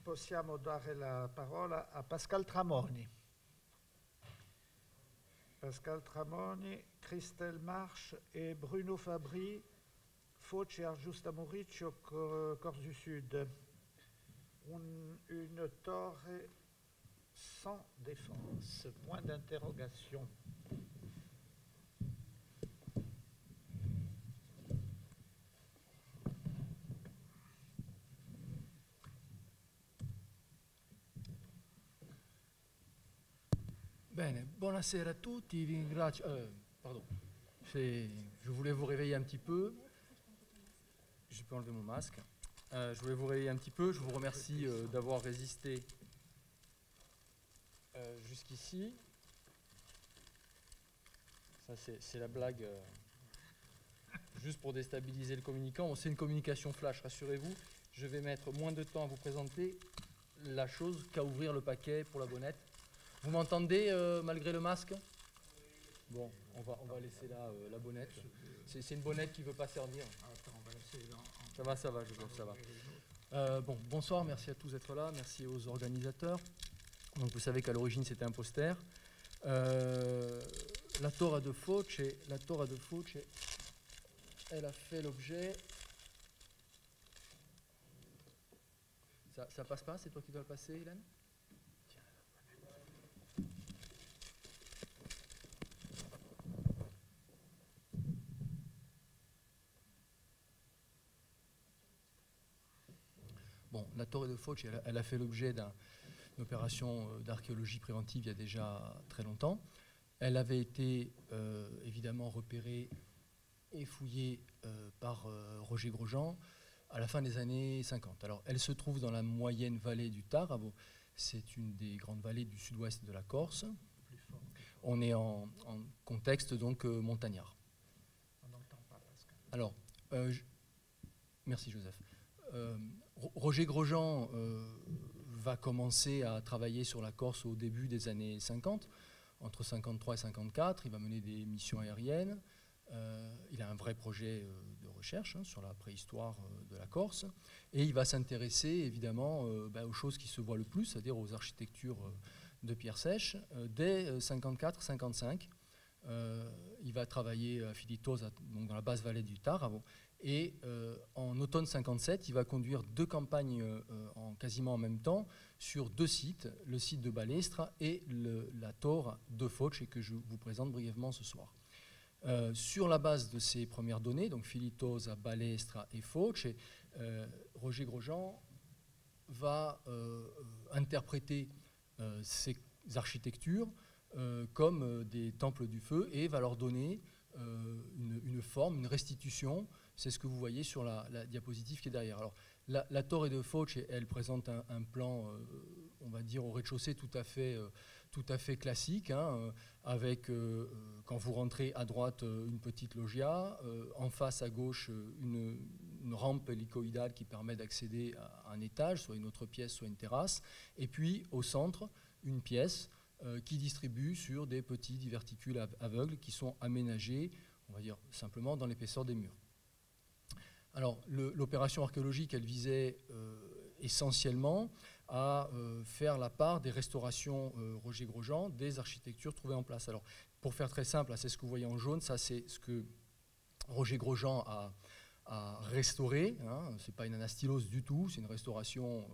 possiamo dare la parola a Pascal Tramoni. Pascal Tramoni, Christelle Marche et Bruno Fabri, Foce Argiusta Mauricio, Corse du Sud. Une torre sans défense. Point d'interrogation. Bene, buonasera a tutti, vi ringrazio. Pardon, je voulais vous réveiller un petit peu. Je peux enlever mon masque. Je voulais vous réveiller un petit peu. Je vous remercie d'avoir résisté jusqu'ici. Ça, c'est la blague juste pour déstabiliser le communicant. Bon, c'est une communication flash, rassurez-vous. Je vais mettre moins de temps à vous présenter la chose qu'à ouvrir le paquet pour la bonnette. Vous m'entendez malgré le masque? Bon, on va laisser là la bonnette. C'est une bonnette qui ne veut pas servir. Ça va, ça va. Bon, bonsoir, merci à tous d'être là, merci aux organisateurs. Donc vous savez qu'à l'origine c'était un poster. La Torre de Foce, elle a fait l'objet. Ça passe pas? C'est toi qui dois le passer, Hélène? Bon, la Torre de Foce, elle a fait l'objet d'une opération d'archéologie préventive il y a déjà très longtemps. Elle avait été évidemment repérée et fouillée par Roger Grosjean à la fin des années 50. Alors, elle se trouve dans la moyenne vallée du Taravo. C'est une des grandes vallées du sud-ouest de la Corse. On est en contexte donc montagnard. On n'entend pas, Pascal. Alors, merci Joseph. Roger Grosjean va commencer à travailler sur la Corse au début des années 50, entre 53 et 54. Il va mener des missions aériennes. Il a un vrai projet de recherche sur la préhistoire de la Corse. Et il va s'intéresser évidemment aux choses qui se voient le plus, c'est-à-dire aux architectures de pierre sèche, dès 54-55. Il va travailler à Filitosa, donc dans la basse vallée du Taravo. Et en automne 57, il va conduire deux campagnes quasiment en même temps sur deux sites, le site de Balestra et la Torre de Foce, que je vous présente brièvement ce soir. Sur la base de ces premières données, donc Filitosa, Balestra et Foce, Roger Grosjean va interpréter ces architectures comme des temples du feu et va leur donner une forme, une restitution. C'est ce que vous voyez sur la diapositive qui est derrière. Alors, la Torre de Foce, elle présente un plan, on va dire, au rez-de-chaussée tout à fait classique, hein, avec, quand vous rentrez à droite, une petite loggia, en face à gauche, une rampe hélicoïdale qui permet d'accéder à un étage, soit une autre pièce, soit une terrasse, et puis au centre, une pièce qui distribue sur des petits diverticules aveugles qui sont aménagés, on va dire simplement, dans l'épaisseur des murs. Alors, l'opération archéologique, elle visait essentiellement à faire la part des restaurations Roger Grosjean des architectures trouvées en place. Alors, pour faire très simple, c'est ce que vous voyez en jaune, ça c'est ce que Roger Grosjean a restauré, hein, c'est pas une anastylose du tout, c'est une restauration,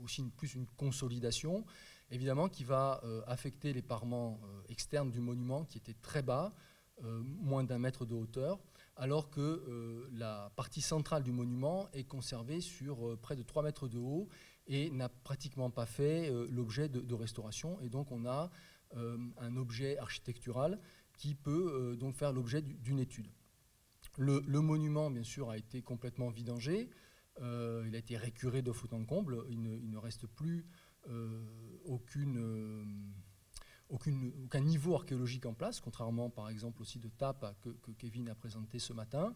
aussi plus une consolidation, évidemment, qui va affecter les parements externes du monument qui étaient très bas, moins d'1 mètre de hauteur, alors que la partie centrale du monument est conservée sur près de 3 mètres de haut et n'a pratiquement pas fait l'objet de restauration. Et donc on a un objet architectural qui peut donc faire l'objet d'une étude. Le monument, bien sûr, a été complètement vidangé. Il a été récuré de fond en comble. Il ne reste plus aucun niveau archéologique en place, contrairement par exemple aussi de Tapa que Kevin a présenté ce matin.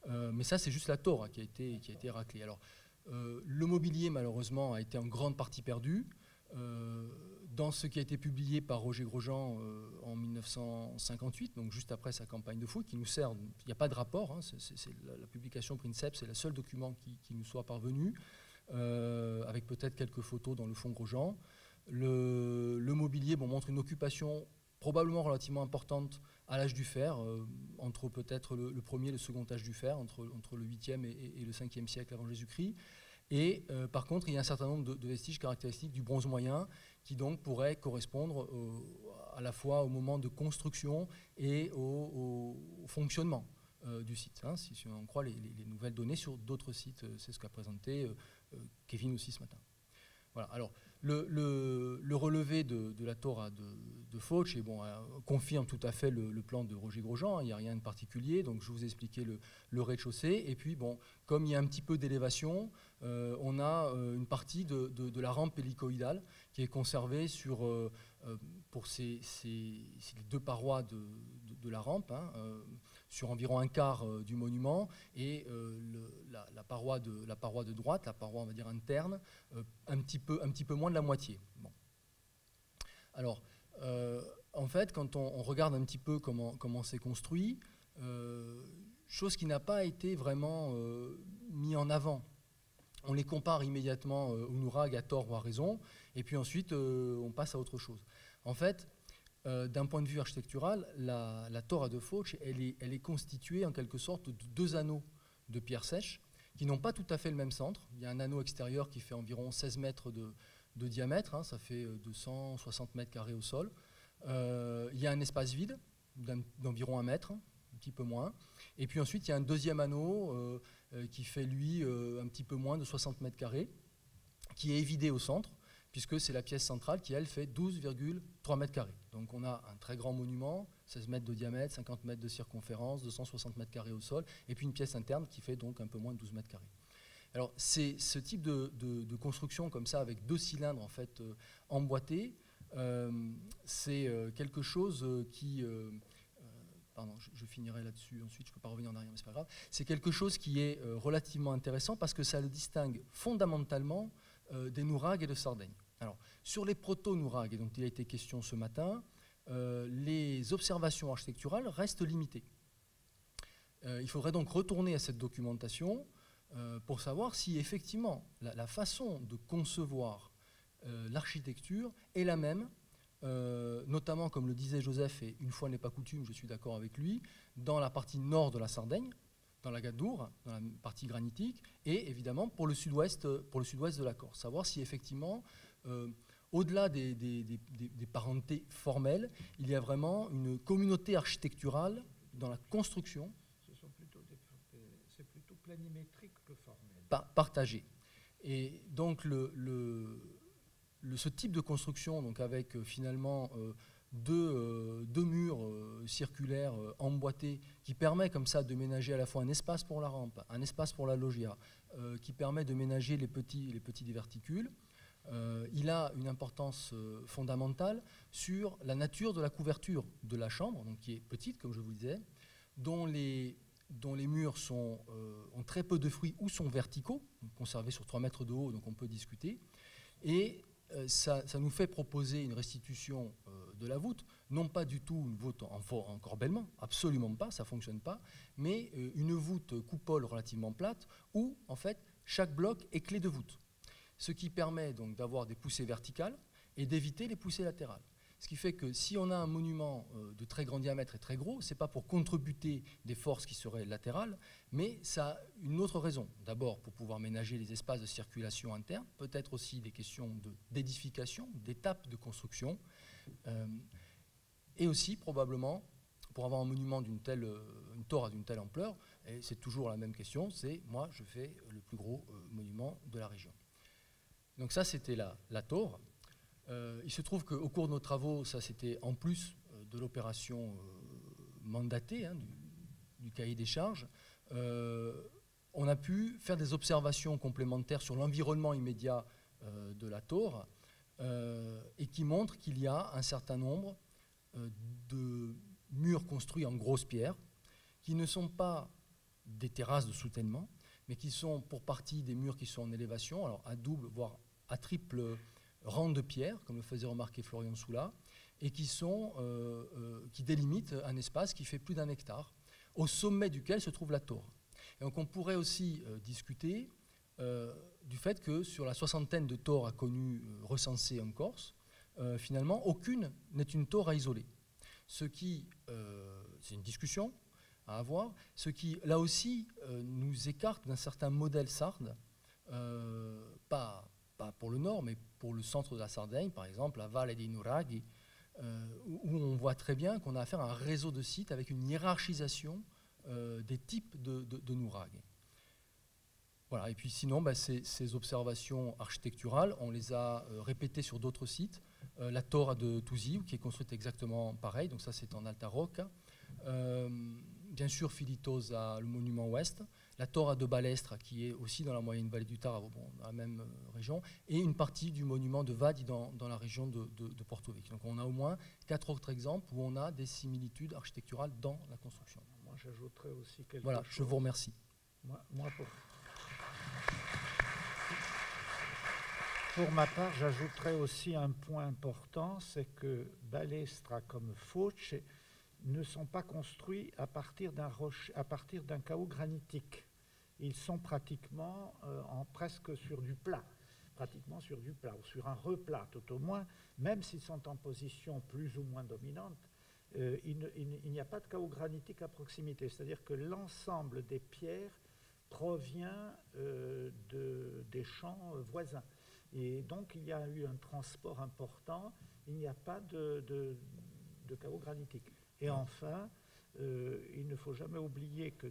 Mais ça, c'est juste la Torre qui a été raclée. Alors, le mobilier, malheureusement, a été en grande partie perdu. Dans ce qui a été publié par Roger Grosjean en 1958, donc juste après sa campagne de fouille, qui nous sert, il n'y a pas de rapport, hein, la publication Princeps, c'est le seul document qui nous soit parvenu. avec peut-être quelques photos dans le fond Grosjean. Le mobilier montre une occupation probablement relativement importante à l'âge du fer, entre peut-être le premier et le second âge du fer, entre le 8e et le 5e siècle avant Jésus-Christ. Et par contre, il y a un certain nombre de vestiges caractéristiques du bronze moyen qui donc pourraient correspondre à la fois au moment de construction et au fonctionnement du site. Hein, si on croit les nouvelles données sur d'autres sites, c'est ce qu'a présenté Kevin aussi ce matin. Voilà. Alors, le relevé de la Torah de Fauch confirme tout à fait le plan de Roger Grosjean, il n'y a rien de particulier, donc je vous ai expliqué le rez-de-chaussée, et puis bon, comme il y a un petit peu d'élévation, on a une partie de la rampe hélicoïdale qui est conservée pour ces deux parois de la rampe, hein, sur environ un quart du monument, et la paroi de droite, la paroi on va dire interne, un petit peu moins de la moitié. Bon. Alors, en fait, quand on regarde un petit peu comment c'est construit, chose qui n'a pas été vraiment mis en avant. On les compare immédiatement au Nurag à tort ou à raison, et puis ensuite on passe à autre chose. En fait, d'un point de vue architectural, la Torah de Fauch, elle est constituée en quelque sorte de deux anneaux de pierre sèche qui n'ont pas tout à fait le même centre. Il y a un anneau extérieur qui fait environ 16 mètres de diamètre, hein, ça fait 260 mètres carrés au sol. Il y a un espace vide d'environ 1 mètre, un petit peu moins. Et puis ensuite, il y a un deuxième anneau qui fait, lui, un petit peu moins de 60 mètres carrés, qui est évidé au centre, puisque c'est la pièce centrale qui, elle, fait 12,3 mètres carrés. Donc on a un très grand monument, 16 mètres de diamètre, 50 mètres de circonférence, 260 mètres carrés au sol, et puis une pièce interne qui fait donc un peu moins de 12 mètres carrés. Alors c'est ce type de construction comme ça, avec deux cylindres en fait emboîtés, c'est quelque chose qui... pardon, je finirai là-dessus ensuite, je ne peux pas revenir en arrière, mais ce n'est pas grave. C'est quelque chose qui est relativement intéressant parce que ça le distingue fondamentalement des Nurag et de Sardaigne. Alors, sur les proto-Nurag, dont il a été question ce matin, les observations architecturales restent limitées. Il faudrait donc retourner à cette documentation pour savoir si effectivement la façon de concevoir l'architecture est la même, notamment, comme le disait Joseph, et une fois n'est pas coutume, je suis d'accord avec lui, dans la partie nord de la Sardaigne, dans la Gadour, dans la partie granitique, et évidemment pour le sud-ouest de la Corse. Savoir si effectivement, au-delà des parentés formelles, il y a vraiment une communauté architecturale dans la construction. C'est plutôt planimétrique que formel. Partagée. Et donc ce type de construction, donc avec finalement deux murs circulaires emboîtés, qui permet comme ça de ménager à la fois un espace pour la rampe, un espace pour la loggia, qui permet de ménager les petits diverticules, il a une importance fondamentale sur la nature de la couverture de la chambre, donc qui est petite, comme je vous le disais, dont les murs ont très peu de fruits ou sont verticaux, conservés sur 3 mètres de haut, donc on peut discuter. Et ça nous fait proposer une restitution de la voûte, non pas du tout une voûte en corbellement, absolument pas, ça ne fonctionne pas, mais une voûte coupole relativement plate où en fait chaque bloc est clé de voûte, ce qui permet donc d'avoir des poussées verticales et d'éviter les poussées latérales. Ce qui fait que si on a un monument de très grand diamètre et très gros, ce n'est pas pour contrebuter des forces qui seraient latérales, mais ça a une autre raison. D'abord, pour pouvoir ménager les espaces de circulation interne, peut-être aussi des questions d'édification, d'étapes de construction, et aussi probablement pour avoir un monument une Torah d'une telle ampleur, et c'est toujours la même question, c'est moi je fais le plus gros monument de la région. Donc ça c'était la Torah. Il se trouve qu'au cours de nos travaux, ça c'était en plus de l'opération mandatée, hein, du cahier des charges, on a pu faire des observations complémentaires sur l'environnement immédiat de la Torah et qui montrent qu'il y a un certain nombre de murs construits en grosses pierres qui ne sont pas des terrasses de soutènement, mais qui sont pour partie des murs qui sont en élévation, alors à double, voire à triple rang de pierre, comme le faisait remarquer Florian Soula, et qui délimitent un espace qui fait plus d'1 hectare, au sommet duquel se trouve la Torah. Et donc on pourrait aussi discuter du fait que sur la soixantaine de tores connus recensés en Corse, finalement, aucune n'est une tore à isoler. Ce qui, c'est une discussion à avoir, ce qui, là aussi, nous écarte d'un certain modèle sarde, pas pour le nord, mais pour le centre de la Sardaigne, par exemple, la Valle dei Nuraghi, où on voit très bien qu'on a affaire à un réseau de sites avec une hiérarchisation des types de nuraghi. Voilà, et puis sinon, ces observations architecturales, on les a répétées sur d'autres sites. La Torre de Tusiu, qui est construite exactement pareil, donc ça c'est en Alta Rocca. Bien sûr, Filitosa, le monument ouest. La Torre de Balestra, qui est aussi dans la moyenne vallée du Taravo, dans la même région. Et une partie du monument de Vadi dans la région de Porto Vecchio. Donc on a au moins 4 autres exemples où on a des similitudes architecturales dans la construction. Moi j'ajouterais aussi quelque chose. Je vous remercie. Pour ma part, j'ajouterais aussi un point important, c'est que Balestra comme Foce ne sont pas construits à partir d'un chaos granitique. Ils sont pratiquement presque sur du plat, ou sur un replat tout au moins, même s'ils sont en position plus ou moins dominante. Il n'y a pas de chaos granitique à proximité, c'est-à-dire que l'ensemble des pierres provient des champs voisins. Et donc il y a eu un transport important, il n'y a pas de chaos granitique. Et enfin, il ne faut jamais oublier que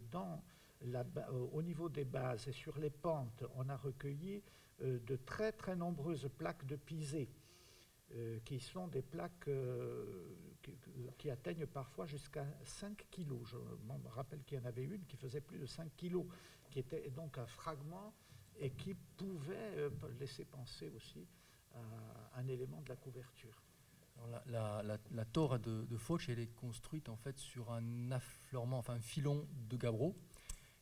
au niveau des bases et sur les pentes, on a recueilli de très très nombreuses plaques de pisé, qui sont des plaques qui atteignent parfois jusqu'à 5 kg. Je me rappelle qu'il y en avait une qui faisait plus de 5 kg, qui était donc un fragment et qui pouvait laisser penser aussi à un élément de la couverture. Alors la torre de Foce, elle est construite en fait sur un affleurement, enfin un filon de gabbro,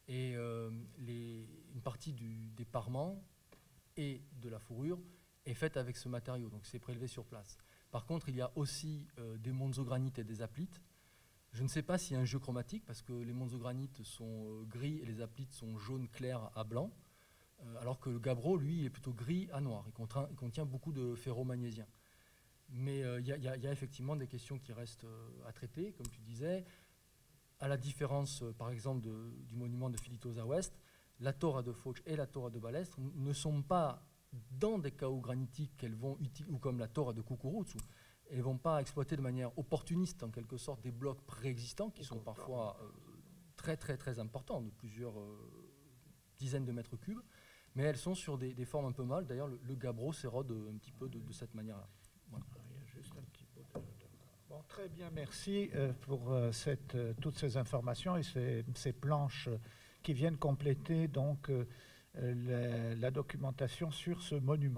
et une partie des parements et de la fourrure est faite avec ce matériau, donc c'est prélevé sur place. Par contre, il y a aussi des monzogranite et des aplites. Je ne sais pas s'il y a un jeu chromatique, parce que les monzogranite sont gris et les aplites sont jaune clair à blanc, alors que le gabbro, lui, est plutôt gris à noir. Il contient beaucoup de ferro-magnésiens. Mais il y a effectivement des questions qui restent à traiter, comme tu disais. À la différence, par exemple, du monument de Filitosa Ouest, la Torre de Foce et la Torre de Balestre ne sont pas dans des chaos granitiques qu'elles vont utiliser, ou comme la Torre de Cucuruzu, elles ne vont pas exploiter de manière opportuniste, en quelque sorte, des blocs préexistants qui sont parfois très, très, très importants, de plusieurs dizaines de mètres cubes, mais elles sont sur des formes un peu mâles. D'ailleurs, le gabbro s'érode un petit peu de cette manière-là. Voilà. Il y a juste un petit peu de... Bon, très bien, merci pour toutes ces informations et ces planches qui viennent compléter donc la documentation sur ce monument.